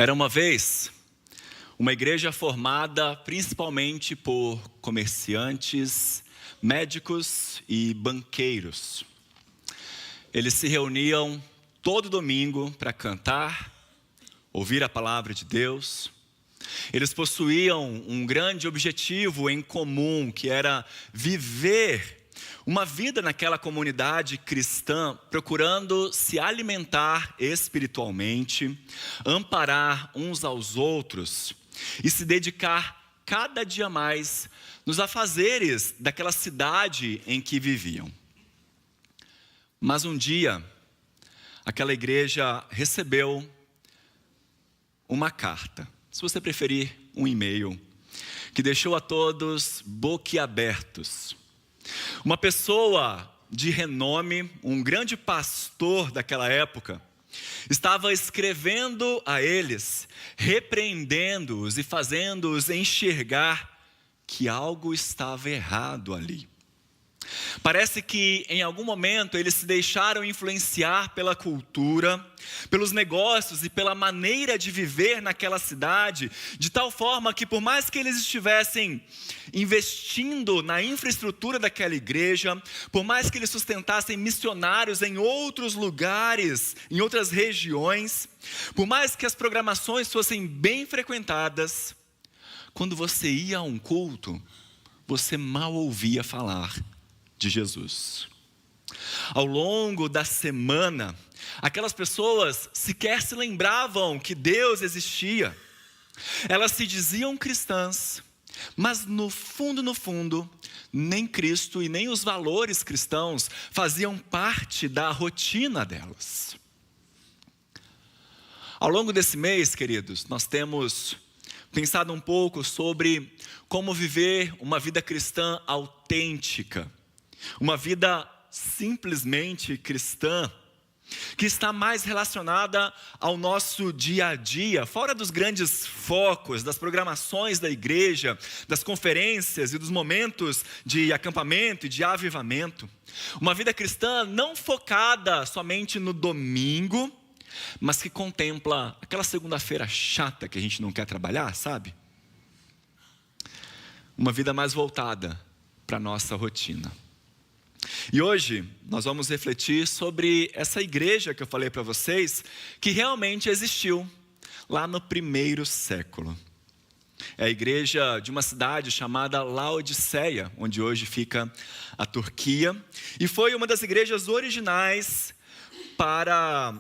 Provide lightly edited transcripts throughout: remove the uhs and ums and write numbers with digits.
Era uma vez uma igreja formada principalmente por comerciantes, médicos e banqueiros. Eles se reuniam todo domingo para cantar, ouvir a palavra de Deus. Eles possuíam um grande objetivo em comum, que era viver uma vida naquela comunidade cristã, procurando se alimentar espiritualmente, amparar uns aos outros e se dedicar cada dia mais nos afazeres daquela cidade em que viviam. Mas um dia, aquela igreja recebeu uma carta, se você preferir, um e-mail, que deixou a todos boquiabertos. Uma pessoa de renome, um grande pastor daquela época, estava escrevendo a eles, repreendendo-os e fazendo-os enxergar que algo estava errado ali. Parece que em algum momento eles se deixaram influenciar pela cultura, pelos negócios e pela maneira de viver naquela cidade, de tal forma que por mais que eles estivessem investindo na infraestrutura daquela igreja, por mais que eles sustentassem missionários em outros lugares, em outras regiões, por mais que as programações fossem bem frequentadas, quando você ia a um culto, você mal ouvia falar de Jesus. Ao longo da semana, aquelas pessoas sequer se lembravam que Deus existia. Elas se diziam cristãs, mas no fundo, nem Cristo e nem os valores cristãos faziam parte da rotina delas. Ao longo desse mês, queridos, nós temos pensado um pouco sobre como viver uma vida cristã autêntica. Uma vida simplesmente cristã, que está mais relacionada ao nosso dia a dia, fora dos grandes focos, das programações da igreja, das conferências e dos momentos de acampamento e de avivamento. Uma vida cristã não focada somente no domingo, mas que contempla aquela segunda-feira chata que a gente não quer trabalhar, sabe? Uma vida mais voltada para a nossa rotina. E hoje nós vamos refletir sobre essa igreja que eu falei para vocês, que realmente existiu lá no primeiro século. É a igreja de uma cidade chamada Laodiceia, onde hoje fica a Turquia, e foi uma das igrejas originais para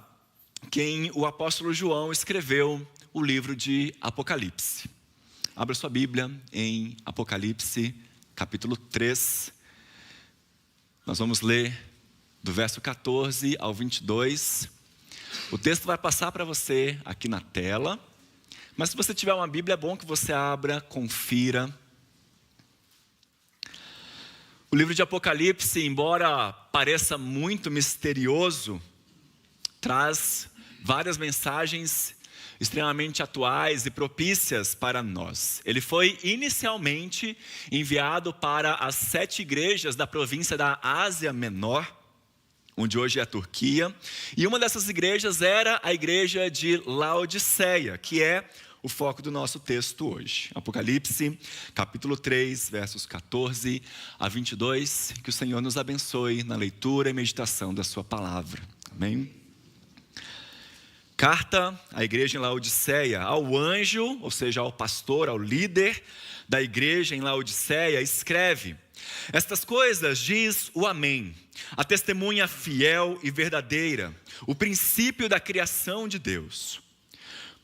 quem o apóstolo João escreveu o livro de Apocalipse. Abra sua Bíblia em Apocalipse, capítulo 3. Nós vamos ler do verso 14 ao 22. O texto vai passar para você aqui na tela. Mas se você tiver uma Bíblia, é bom que você abra, confira. O livro de Apocalipse, embora pareça muito misterioso, traz várias mensagens extremamente atuais e propícias para nós. Ele foi inicialmente enviado para as 7 igrejas da província da Ásia Menor, onde hoje é a Turquia, e uma dessas igrejas era a igreja de Laodiceia, que é o foco do nosso texto hoje. Apocalipse, capítulo 3, versos 14 a 22, que o Senhor nos abençoe na leitura e meditação da sua palavra. Amém? Carta à igreja em Laodiceia, ao anjo, ou seja, ao pastor, ao líder da igreja em Laodiceia, escreve: estas coisas diz o Amém, a testemunha fiel e verdadeira, o princípio da criação de Deus.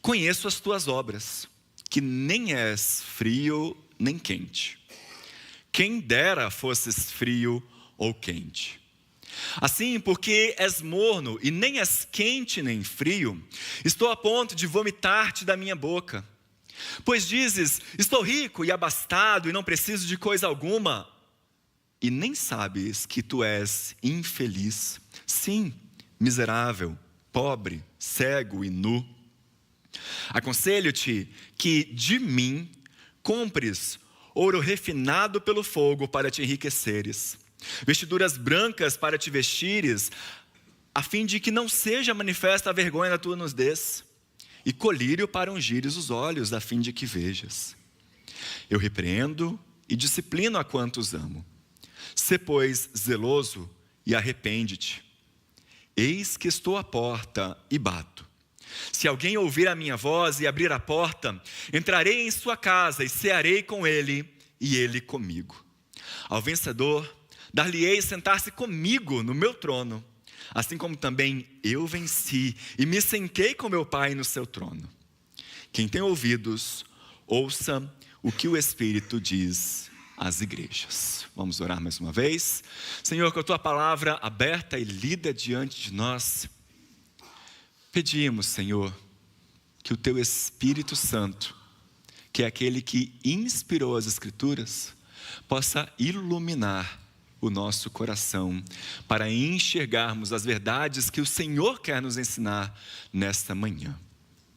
Conheço as tuas obras, que nem és frio nem quente. Quem dera fosses frio ou quente. Assim, porque és morno e nem és quente nem frio, estou a ponto de vomitar-te da minha boca. Pois dizes, estou rico e abastado e não preciso de coisa alguma, e nem sabes que tu és infeliz, sim, miserável, pobre, cego e nu. Aconselho-te que de mim compres ouro refinado pelo fogo para te enriqueceres, vestiduras brancas para te vestires, a fim de que não seja manifesta a vergonha da tua nudez, e colírio para ungires os olhos, a fim de que vejas. Eu repreendo e disciplino a quantos amo. Sê, pois, zeloso e arrepende-te. Eis que estou à porta e bato. Se alguém ouvir a minha voz e abrir a porta, entrarei em sua casa e cearei com ele e ele comigo. Ao vencedor, dar-lhe-ei sentar-se comigo no meu trono, assim como também eu venci e me sentei com meu Pai no seu trono. Quem tem ouvidos, ouça o que o Espírito diz às igrejas. Vamos orar mais uma vez. Senhor, com a tua palavra aberta e lida diante de nós, pedimos, Senhor, que o teu Espírito Santo, que é aquele que inspirou as Escrituras, possa iluminar o nosso coração para enxergarmos as verdades que o Senhor quer nos ensinar nesta manhã.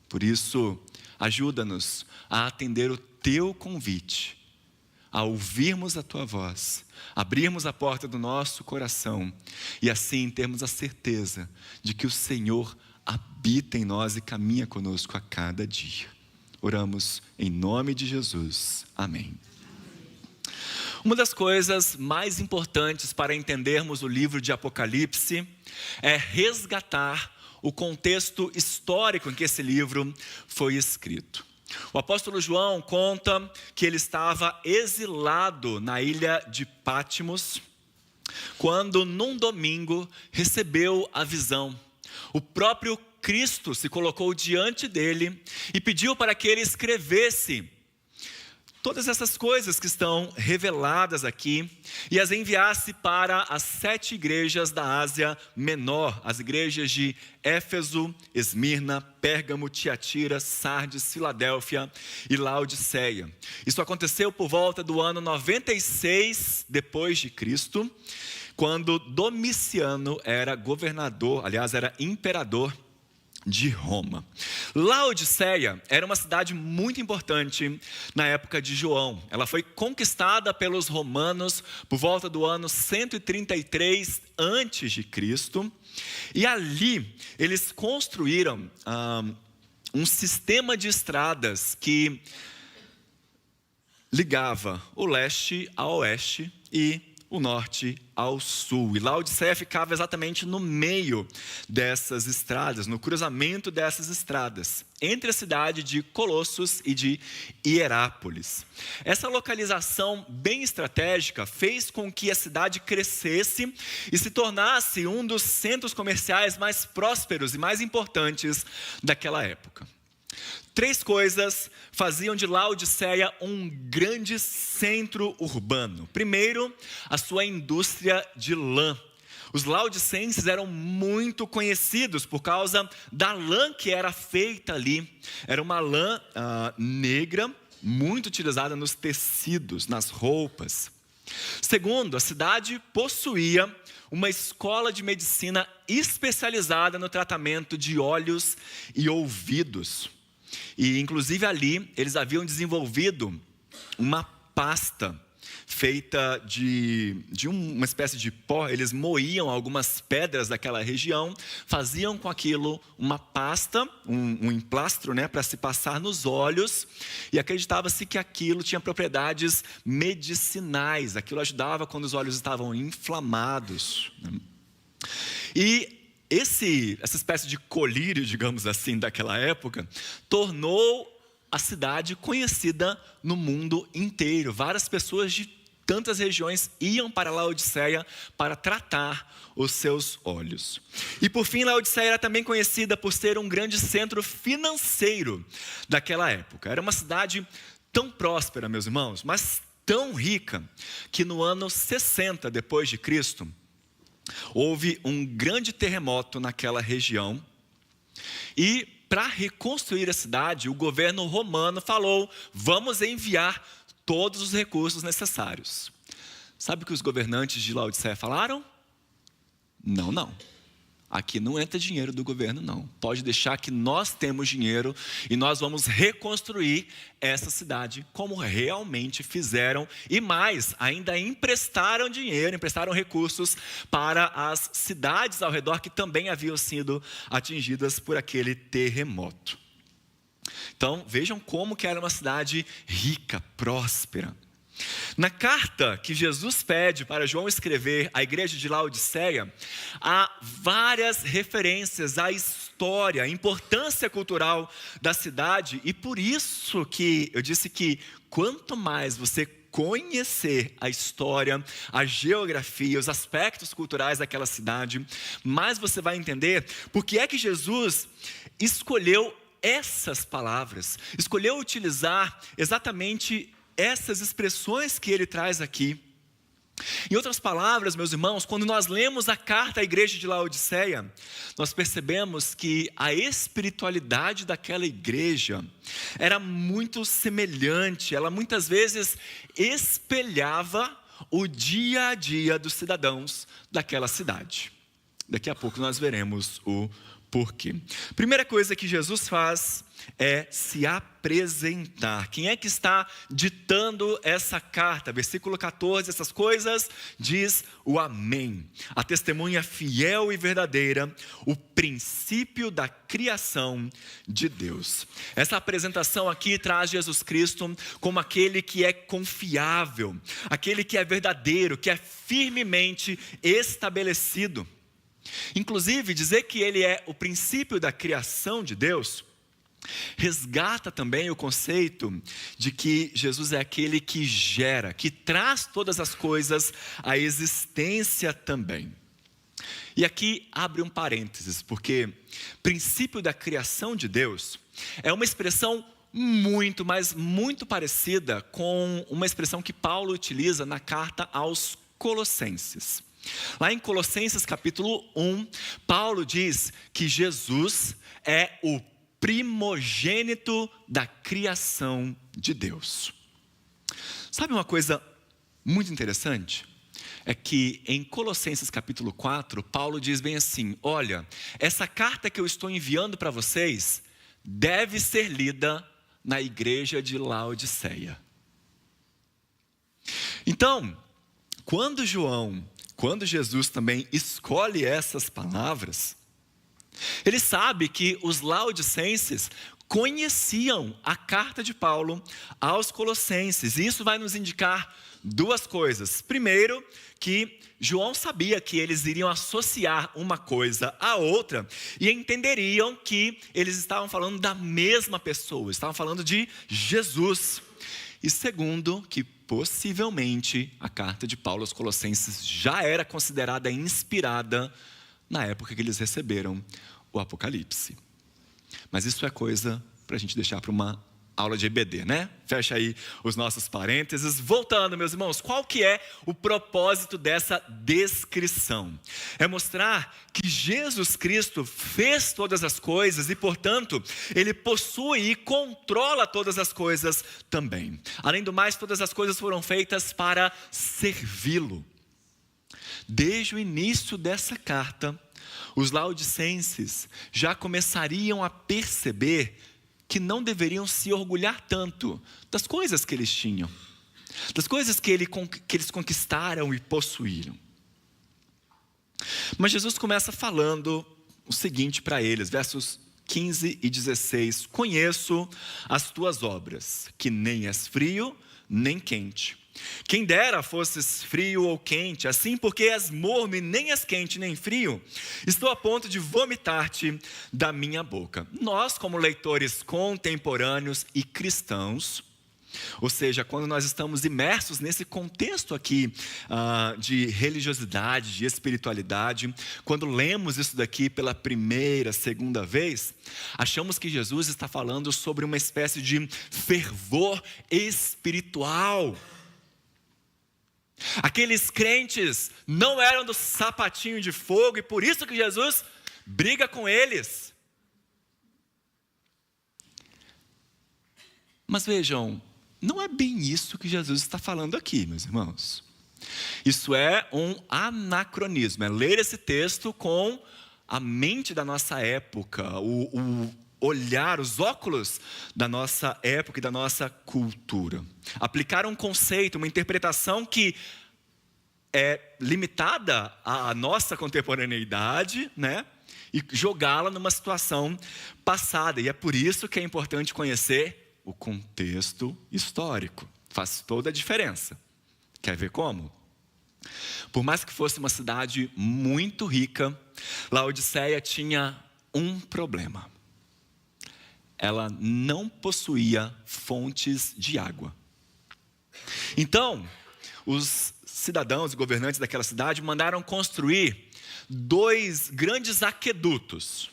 Por isso, ajuda-nos a atender o teu convite, a ouvirmos a tua voz, abrirmos a porta do nosso coração e assim termos a certeza de que o Senhor habita em nós e caminha conosco a cada dia. Oramos em nome de Jesus. Amém. Uma das coisas mais importantes para entendermos o livro de Apocalipse é resgatar o contexto histórico em que esse livro foi escrito. O apóstolo João conta que ele estava exilado na ilha de Pátimos, quando num domingo recebeu a visão. O próprio Cristo se colocou diante dele e pediu para que ele escrevesse todas essas coisas que estão reveladas aqui e as enviasse para as 7 igrejas da Ásia Menor, as igrejas de Éfeso, Esmirna, Pérgamo, Tiatira, Sardes, Filadélfia e Laodiceia. Isso aconteceu por volta do ano 96 depois de Cristo, quando Domiciano era governador, aliás, era imperador de Roma. Laodiceia era uma cidade muito importante na época de João. Ela foi conquistada pelos romanos por volta do ano 133 a.C. E ali eles construíram um sistema de estradas que ligava o leste ao oeste e o norte ao sul. E Laodiceia ficava exatamente no meio dessas estradas, no cruzamento dessas estradas, entre a cidade de Colossos e de Hierápolis. Essa localização bem estratégica fez com que a cidade crescesse e se tornasse um dos centros comerciais mais prósperos e mais importantes daquela época. 3 coisas faziam de Laodiceia um grande centro urbano. Primeiro, a sua indústria de lã. Os laodicenses eram muito conhecidos por causa da lã que era feita ali. Era uma lã negra, muito utilizada nos tecidos, nas roupas. Segundo, a cidade possuía uma escola de medicina especializada no tratamento de olhos e ouvidos. E inclusive ali eles haviam desenvolvido uma pasta feita de uma espécie de pó. Eles moíam algumas pedras daquela região, faziam com aquilo uma pasta, um emplastro, para se passar nos olhos, e acreditava-se que aquilo tinha propriedades medicinais, aquilo ajudava quando os olhos estavam inflamados. E essa espécie de colírio, digamos assim, daquela época, tornou a cidade conhecida no mundo inteiro. Várias pessoas de tantas regiões iam para Laodiceia para tratar os seus olhos. E por fim, Laodiceia era também conhecida por ser um grande centro financeiro daquela época. Era uma cidade tão próspera, meus irmãos, mas tão rica, que no ano 60 depois de Cristo, houve um grande terremoto naquela região e para reconstruir a cidade, o governo romano falou: vamos enviar todos os recursos necessários. Sabe o que os governantes de Laodiceia falaram? Não. Aqui não entra dinheiro do governo, não. Pode deixar que nós temos dinheiro e nós vamos reconstruir essa cidade como realmente fizeram. E mais, ainda emprestaram dinheiro, emprestaram recursos para as cidades ao redor que também haviam sido atingidas por aquele terremoto. Então, vejam como que era uma cidade rica, próspera. Na carta que Jesus pede para João escrever à igreja de Laodiceia, há várias referências à história, à importância cultural da cidade, e por isso que eu disse que quanto mais você conhecer a história, a geografia, os aspectos culturais daquela cidade, mais você vai entender por que é que Jesus escolheu essas palavras, escolheu utilizar exatamente essas expressões que ele traz aqui. Em outras palavras, meus irmãos, quando nós lemos a carta à igreja de Laodiceia, nós percebemos que a espiritualidade daquela igreja era muito semelhante, ela muitas vezes espelhava o dia a dia dos cidadãos daquela cidade. Daqui a pouco nós veremos o porquê. Primeira coisa que Jesus faz é se apresentar. Quem é que está ditando essa carta? Versículo 14, essas coisas diz o Amém. A testemunha fiel e verdadeira, o princípio da criação de Deus. Essa apresentação aqui traz Jesus Cristo como aquele que é confiável, aquele que é verdadeiro, que é firmemente estabelecido. Inclusive, dizer que ele é o princípio da criação de Deus resgata também o conceito de que Jesus é aquele que gera, que traz todas as coisas à existência também. E aqui abre um parênteses, porque princípio da criação de Deus é uma expressão muito, mas muito parecida com uma expressão que Paulo utiliza na carta aos Colossenses. Lá em Colossenses capítulo 1, Paulo diz que Jesus é o primogênito da criação de Deus. Sabe uma coisa muito interessante? É que em Colossenses capítulo 4, Paulo diz bem assim: olha, essa carta que eu estou enviando para vocês deve ser lida na igreja de Laodiceia. Então, quando Jesus também escolhe essas palavras, ele sabe que os laodicenses conheciam a carta de Paulo aos Colossenses, e isso vai nos indicar duas coisas. Primeiro, que João sabia que eles iriam associar uma coisa à outra e entenderiam que eles estavam falando da mesma pessoa, estavam falando de Jesus. E segundo, que possivelmente a carta de Paulo aos Colossenses já era considerada inspirada na época que eles receberam o Apocalipse. Mas isso é coisa para a gente deixar para uma aula de EBD, né? Fecha aí os nossos parênteses. Voltando, meus irmãos, qual que é o propósito dessa descrição? É mostrar que Jesus Cristo fez todas as coisas e, portanto, Ele possui e controla todas as coisas também. Além do mais, todas as coisas foram feitas para servi-lo. Desde o início dessa carta, os laodicenses já começariam a perceber que não deveriam se orgulhar tanto das coisas que eles tinham, das coisas que eles conquistaram e possuíram. Mas Jesus começa falando o seguinte para eles, versos 15 e 16: conheço as tuas obras, que nem és frio nem quente. Quem dera fosses frio ou quente, assim porque és morno e nem és quente nem frio, estou a ponto de vomitar-te da minha boca. Nós, como leitores contemporâneos e cristãos, ou seja, quando nós estamos imersos nesse contexto aqui de religiosidade, de espiritualidade, quando lemos isso daqui pela primeira, segunda vez, achamos que Jesus está falando sobre uma espécie de fervor espiritual. Aqueles crentes não eram do sapatinho de fogo e por isso que Jesus briga com eles. Mas vejam, não é bem isso que Jesus está falando aqui, meus irmãos. Isso é um anacronismo, é ler esse texto com a mente da nossa época, o olhar, os óculos da nossa época e da nossa cultura. Aplicar um conceito, uma interpretação que é limitada à nossa contemporaneidade, né? e jogá-la numa situação passada. E é por isso que é importante conhecer o contexto histórico. Faz toda a diferença. Quer ver como? Por mais que fosse uma cidade muito rica, Laodiceia tinha um problema. Ela não possuía fontes de água. Então, os cidadãos e governantes daquela cidade mandaram construir 2 grandes aquedutos.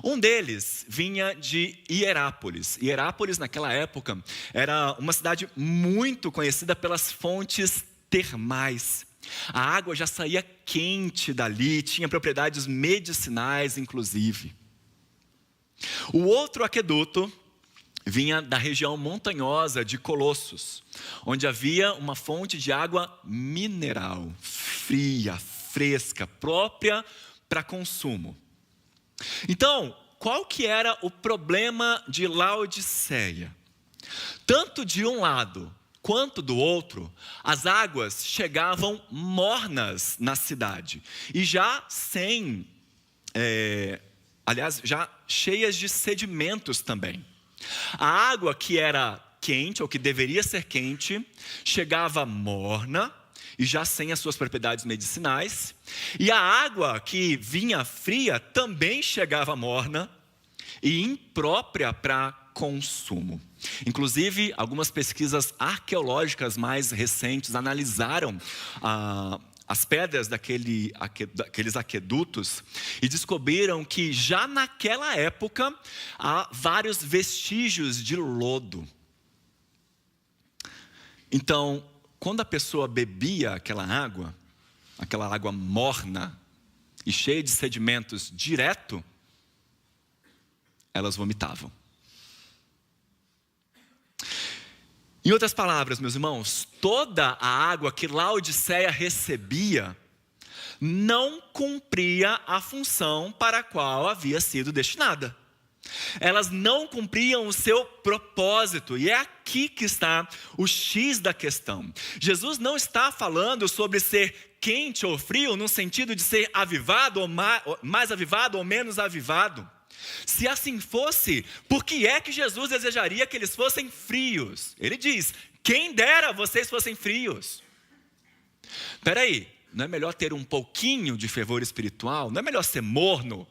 Um deles vinha de Hierápolis. Hierápolis, naquela época, era uma cidade muito conhecida pelas fontes termais. A água já saía quente dali, tinha propriedades medicinais, inclusive. O outro aqueduto vinha da região montanhosa de Colossos, onde havia uma fonte de água mineral, fria, fresca, própria para consumo. Então, qual que era o problema de Laodiceia? Tanto de um lado quanto do outro, as águas chegavam mornas na cidade e já já cheias de sedimentos também. A água que era quente, ou que deveria ser quente, chegava morna e já sem as suas propriedades medicinais. E a água que vinha fria também chegava morna e imprópria para consumo. Inclusive, algumas pesquisas arqueológicas mais recentes analisaram as pedras daqueles aquedutos e descobriram que já naquela época há vários vestígios de lodo. Então, quando a pessoa bebia aquela água morna e cheia de sedimentos direto, elas vomitavam. Em outras palavras, meus irmãos, toda a água que Laodiceia recebia não cumpria a função para a qual havia sido destinada. Elas não cumpriam o seu propósito, e é aqui que está o X da questão. Jesus não está falando sobre ser quente ou frio, no sentido de ser avivado ou mais avivado ou menos avivado. Se assim fosse, por que é que Jesus desejaria que eles fossem frios? Ele diz, quem dera vocês fossem frios. Espera aí, não é melhor ter um pouquinho de fervor espiritual? Não é melhor ser morno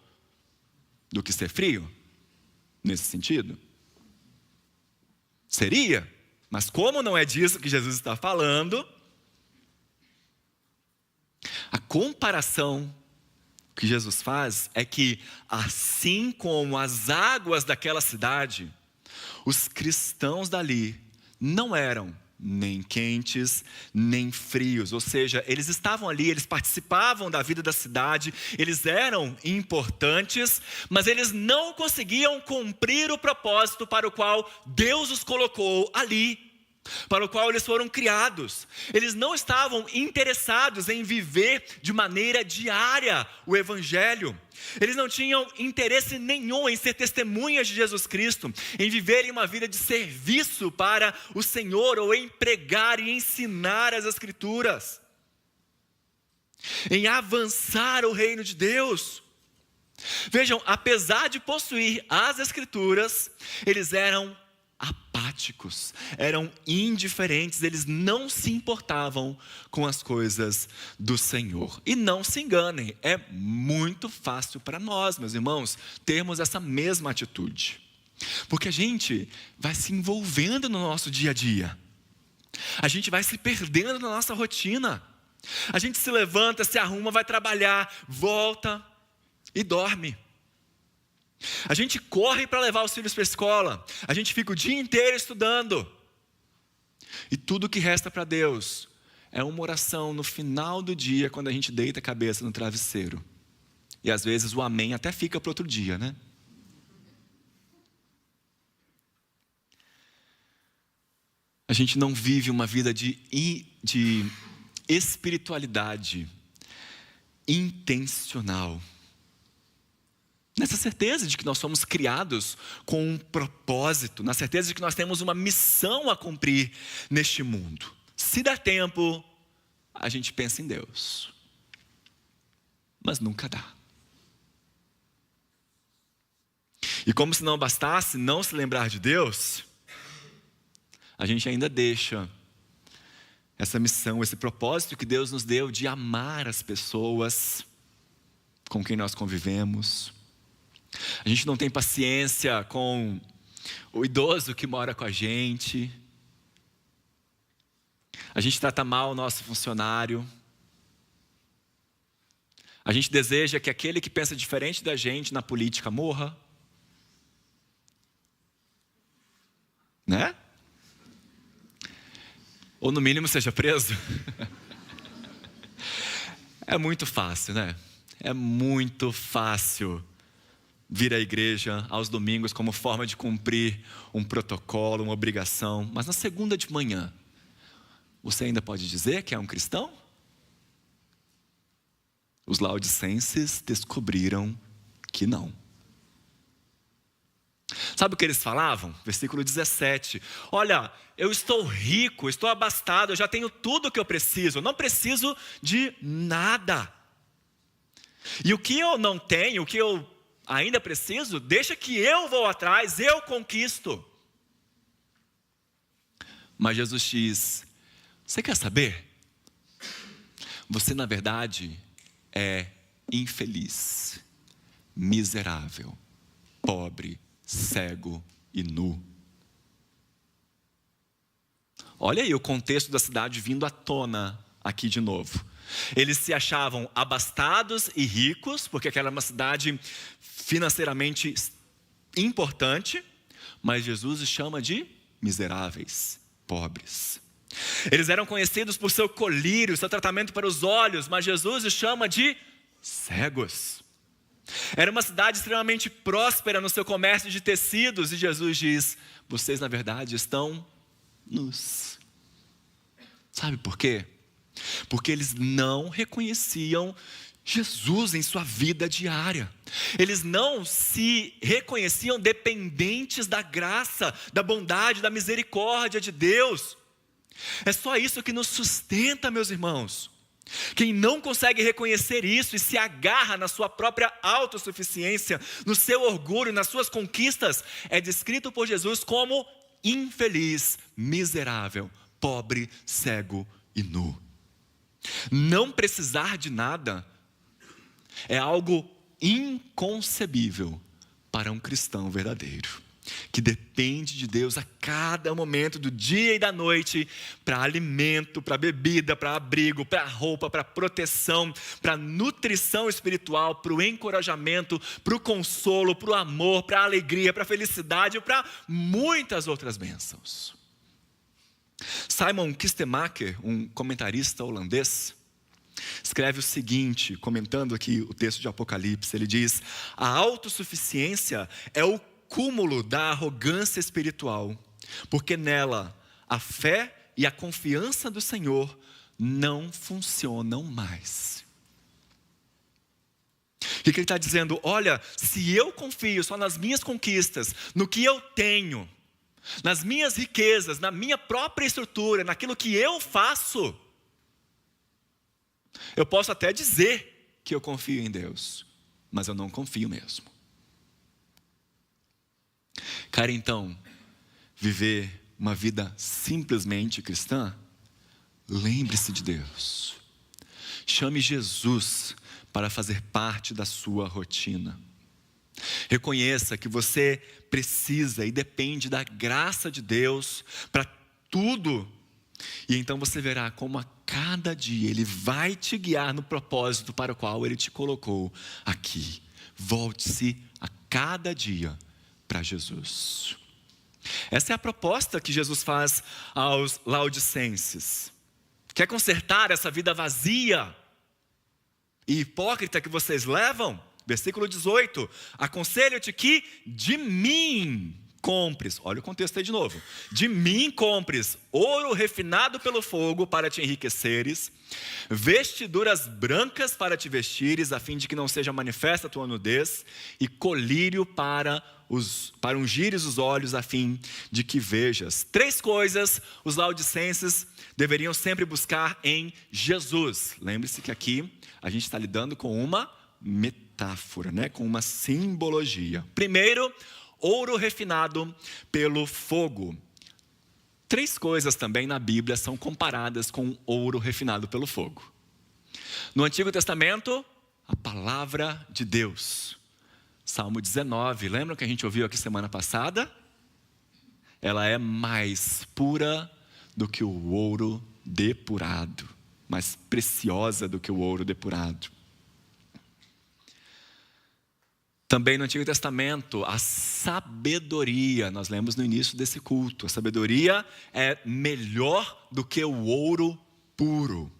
do que ser frio? Nesse sentido? Seria, mas como não é disso que Jesus está falando, a comparação que Jesus faz é que, assim como as águas daquela cidade, os cristãos dali não eram nem quentes, nem frios. Ou seja, eles estavam ali, eles participavam da vida da cidade, eles eram importantes, mas eles não conseguiam cumprir o propósito para o qual Deus os colocou ali, para o qual eles foram criados. Eles não estavam interessados em viver de maneira diária o Evangelho. Eles não tinham interesse nenhum em ser testemunhas de Jesus Cristo, em viverem uma vida de serviço para o Senhor, ou em pregar e ensinar as Escrituras, em avançar o reino de Deus. Vejam, apesar de possuir as Escrituras, eles eram apáticos, eram indiferentes, eles não se importavam com as coisas do Senhor. E não se enganem, é muito fácil para nós, meus irmãos, termos essa mesma atitude. Porque a gente vai se envolvendo no nosso dia a dia. A gente vai se perdendo na nossa rotina. A gente se levanta, se arruma, vai trabalhar, volta e dorme. A gente corre para levar os filhos para a escola. A gente fica o dia inteiro estudando. E tudo que resta para Deus é uma oração no final do dia, quando a gente deita a cabeça no travesseiro. E às vezes o amém até fica para outro dia, né? A gente não vive uma vida de espiritualidade intencional. Nessa certeza de que nós somos criados com um propósito, na certeza de que nós temos uma missão a cumprir neste mundo. Se der tempo, a gente pensa em Deus. Mas nunca dá. E como se não bastasse não se lembrar de Deus, a gente ainda deixa essa missão, esse propósito que Deus nos deu de amar as pessoas com quem nós convivemos. A gente não tem paciência com o idoso que mora com a gente. A gente trata mal o nosso funcionário. A gente deseja que aquele que pensa diferente da gente na política morra. Né? Ou no mínimo seja preso. É muito fácil, né? É muito fácil vir à igreja aos domingos como forma de cumprir um protocolo, uma obrigação. Mas na segunda de manhã, você ainda pode dizer que é um cristão? Os laodicenses descobriram que não. Sabe o que eles falavam? Versículo 17. Olha, eu estou rico, estou abastado, eu já tenho tudo o que eu preciso. Eu não preciso de nada. E o que eu não tenho, o que eu ainda preciso, deixa que eu vou atrás, eu conquisto. Mas Jesus diz, você quer saber? Você na verdade é infeliz, miserável, pobre, cego e nu. Olha aí o contexto da cidade vindo à tona aqui de novo. Eles se achavam abastados e ricos, porque aquela era uma cidade financeiramente importante, mas Jesus os chama de miseráveis, pobres. Eles eram conhecidos por seu colírio, seu tratamento para os olhos, mas Jesus os chama de cegos. Era uma cidade extremamente próspera no seu comércio de tecidos, e Jesus diz, vocês na verdade estão nus. Sabe por quê? Porque eles não reconheciam Jesus em sua vida diária. Eles não se reconheciam dependentes da graça, da bondade, da misericórdia de Deus. É só isso que nos sustenta, meus irmãos. Quem não consegue reconhecer isso e se agarra na sua própria autossuficiência, no seu orgulho, nas suas conquistas, é descrito por Jesus como infeliz, miserável, pobre, cego e nu. Não precisar de nada é algo inconcebível para um cristão verdadeiro, que depende de Deus a cada momento do dia e da noite, para alimento, para bebida, para abrigo, para roupa, para proteção, para nutrição espiritual, para o encorajamento, para o consolo, para o amor, para a alegria, para a felicidade e para muitas outras bênçãos. Simon Kistemaker, um comentarista holandês, escreve o seguinte, comentando aqui o texto de Apocalipse, ele diz, a autossuficiência é o cúmulo da arrogância espiritual, porque nela a fé e a confiança do Senhor não funcionam mais. O que ele está dizendo? Olha, se eu confio só nas minhas conquistas, no que eu tenho, nas minhas riquezas, na minha própria estrutura, naquilo que eu faço, eu posso até dizer que eu confio em Deus, mas eu não confio mesmo. Quer então viver uma vida simplesmente cristã? Lembre-se de Deus. Chame Jesus para fazer parte da sua rotina. Reconheça que você precisa e depende da graça de Deus para tudo. E então você verá como a cada dia Ele vai te guiar no propósito para o qual Ele te colocou aqui. Volte-se a cada dia para Jesus. Essa é a proposta que Jesus faz aos laodicenses. Quer consertar essa vida vazia e hipócrita que vocês levam? Versículo 18, aconselho-te que de mim compres, olha o contexto aí de novo, de mim compres ouro refinado pelo fogo para te enriqueceres, vestiduras brancas para te vestires, a fim de que não seja manifesta a tua nudez, e colírio para ungires os olhos, a fim de que vejas. 3 coisas os laodicenses deveriam sempre buscar em Jesus. Lembre-se que aqui a gente está lidando com uma metade. metáfora, né? Com uma simbologia. Primeiro, ouro refinado pelo fogo. 3 coisas também na Bíblia são comparadas com ouro refinado pelo fogo. No Antigo Testamento, a palavra de Deus. Salmo 19, lembram que a gente ouviu aqui semana passada? Ela é mais pura do que o ouro depurado, mais preciosa do que o ouro depurado. Também no Antigo Testamento, a sabedoria, nós lemos no início desse culto, a sabedoria é melhor do que o ouro puro.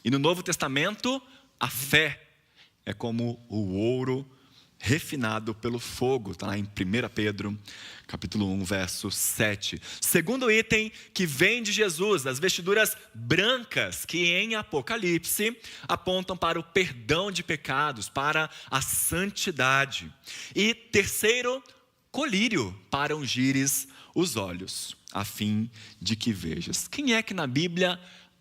E no Novo Testamento, a fé é como o ouro refinado pelo fogo. Está lá em 1 Pedro, capítulo 1, verso 7. Segundo item que vem de Jesus, as vestiduras brancas, que em Apocalipse apontam para o perdão de pecados, para a santidade. E terceiro, colírio, para ungires os olhos, a fim de que vejas. Quem é que na Bíblia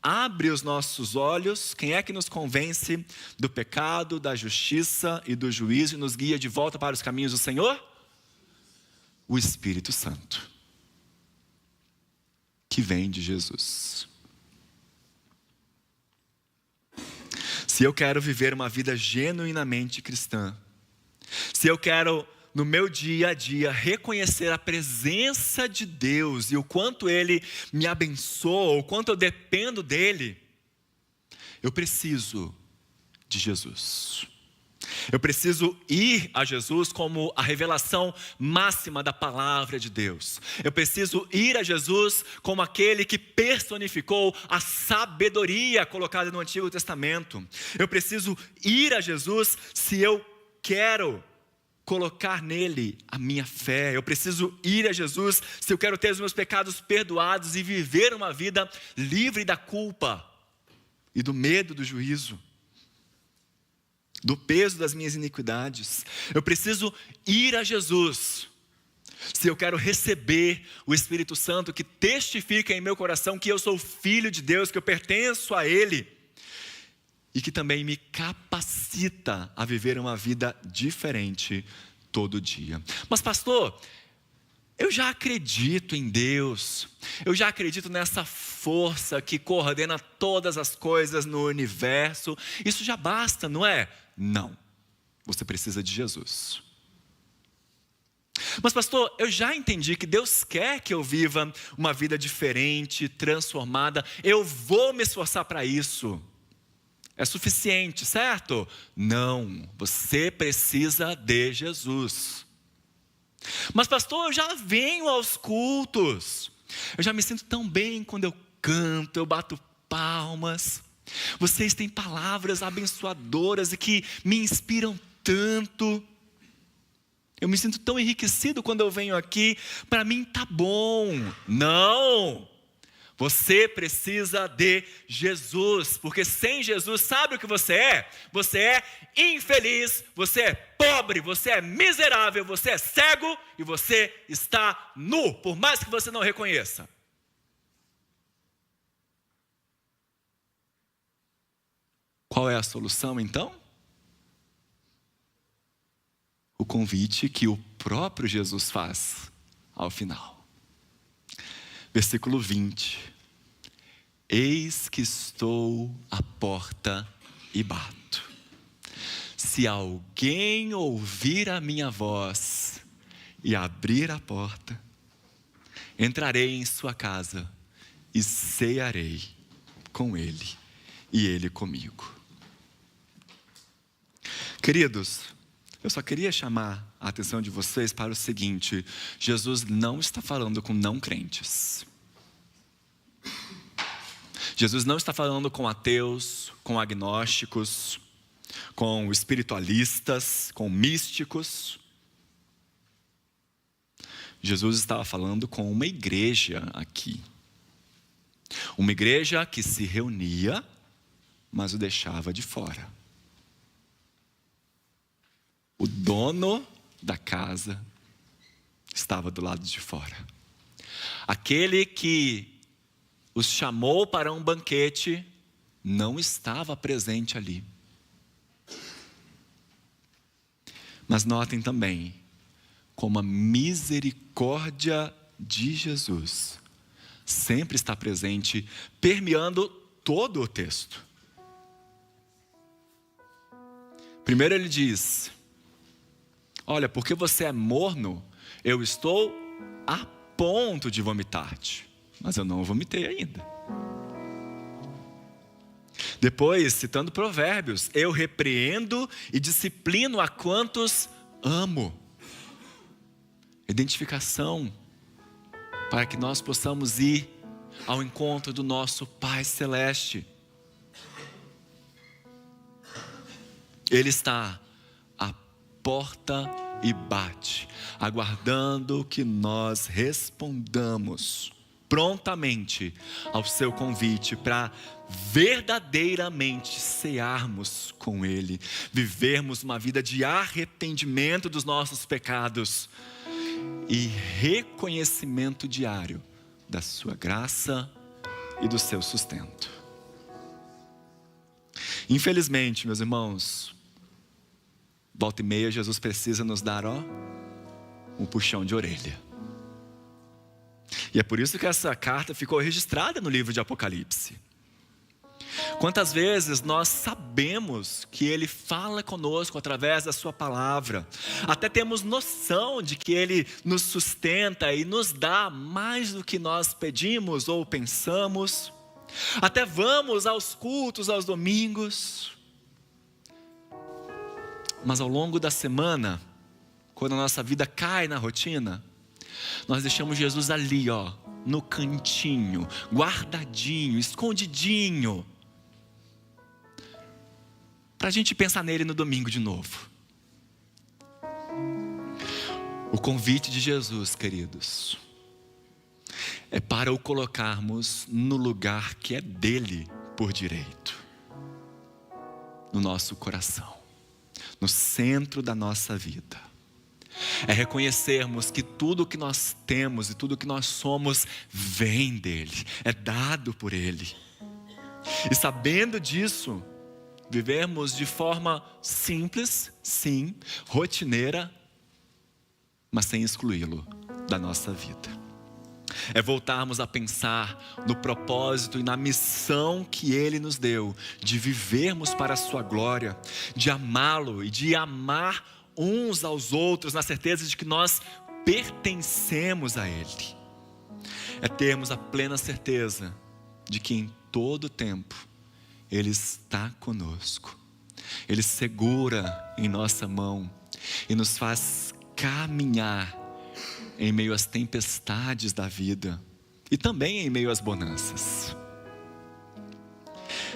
abre os nossos olhos? Quem é que nos convence do pecado, da justiça e do juízo e nos guia de volta para os caminhos do Senhor? O Espírito Santo, que vem de Jesus. Se eu quero viver uma vida genuinamente cristã, se eu quero no meu dia a dia reconhecer a presença de Deus e o quanto Ele me abençoa, o quanto eu dependo dEle, eu preciso de Jesus. Eu preciso ir a Jesus como a revelação máxima da palavra de Deus. Eu preciso ir a Jesus como aquele que personificou a sabedoria colocada no Antigo Testamento. Eu preciso ir a Jesus se eu quero colocar nele a minha fé. Eu preciso ir a Jesus se eu quero ter os meus pecados perdoados e viver uma vida livre da culpa e do medo do juízo, do peso das minhas iniquidades. Eu preciso ir a Jesus se eu quero receber o Espírito Santo que testifica em meu coração que eu sou filho de Deus, que eu pertenço a Ele e que também me capacita a viver uma vida diferente todo dia. Mas pastor, eu já acredito em Deus, eu já acredito nessa força que coordena todas as coisas no universo, isso já basta, não é? Não, você precisa de Jesus. Mas pastor, eu já entendi que Deus quer que eu viva uma vida diferente, transformada, eu vou me esforçar para isso. É suficiente, certo? Não, você precisa de Jesus. Mas pastor, eu já venho aos cultos, eu já me sinto tão bem quando eu canto, eu bato palmas. Vocês têm palavras abençoadoras e que me inspiram tanto. Eu me sinto tão enriquecido quando eu venho aqui, para mim tá bom. Não! Você precisa de Jesus, porque sem Jesus, sabe o que você é? Você é infeliz, você é pobre, você é miserável, você é cego e você está nu, por mais que você não reconheça. Qual é a solução então? O convite que o próprio Jesus faz ao final. Versículo 20. Eis que estou à porta e bato. Se alguém ouvir a minha voz e abrir a porta, entrarei em sua casa e cearei com ele e ele comigo. Queridos, eu só queria chamar a atenção de vocês para o seguinte: Jesus não está falando com não crentes. Jesus não está falando com ateus, com agnósticos, com espiritualistas, com místicos. Jesus estava falando com uma igreja aqui. Uma igreja que se reunia, mas o deixava de fora. O dono da casa estava do lado de fora. Aquele que os chamou para um banquete não estava presente ali. Mas notem também como a misericórdia de Jesus sempre está presente, permeando todo o texto. Primeiro ele diz: olha, porque você é morno, eu estou a ponto de vomitar-te, mas eu não vomitei ainda. Depois, citando Provérbios, eu repreendo e disciplino a quantos amo. Identificação para que nós possamos ir ao encontro do nosso Pai Celeste. Ele está à porta e bate, aguardando que nós respondamos prontamente ao seu convite para verdadeiramente cearmos com Ele, vivermos uma vida de arrependimento dos nossos pecados e reconhecimento diário da sua graça e do seu sustento. Infelizmente, meus irmãos, volta e meia Jesus precisa nos dar um puxão de orelha. E é por isso que essa carta ficou registrada no livro de Apocalipse. Quantas vezes nós sabemos que Ele fala conosco através da sua palavra, até temos noção de que Ele nos sustenta e nos dá mais do que nós pedimos ou pensamos, até vamos aos cultos, aos domingos, mas ao longo da semana, quando a nossa vida cai na rotina, nós deixamos Jesus ali, no cantinho, guardadinho, escondidinho, para a gente pensar nele no domingo de novo. O convite de Jesus, queridos, é para o colocarmos no lugar que é dele por direito, no nosso coração, no centro da nossa vida. É reconhecermos que tudo o que nós temos e tudo o que nós somos vem dele, é dado por ele. E sabendo disso, vivermos de forma simples, sim, rotineira, mas sem excluí-lo da nossa vida. É voltarmos a pensar no propósito e na missão que Ele nos deu, de vivermos para a sua glória, de amá-lo e de amar uns aos outros, na certeza de que nós pertencemos a Ele. É termos a plena certeza de que em todo tempo Ele está conosco. Ele segura em nossa mão e nos faz caminhar em meio às tempestades da vida e também em meio às bonanças.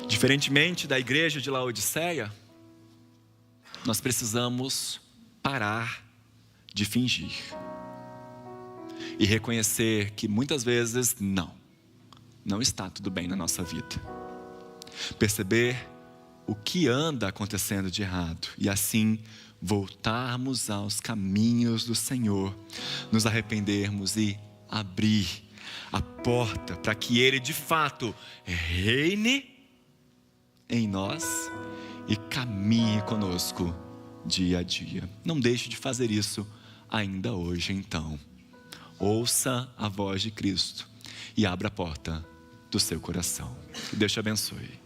Diferentemente da igreja de Laodiceia, nós precisamos parar de fingir e reconhecer que muitas vezes não está tudo bem na nossa vida. Perceber o que anda acontecendo de errado e assim voltarmos aos caminhos do Senhor, nos arrependermos e abrir a porta para que Ele de fato reine em nós e caminhe conosco dia a dia. Não deixe de fazer isso ainda hoje, então. Ouça a voz de Cristo e abra a porta do seu coração. Que Deus te abençoe.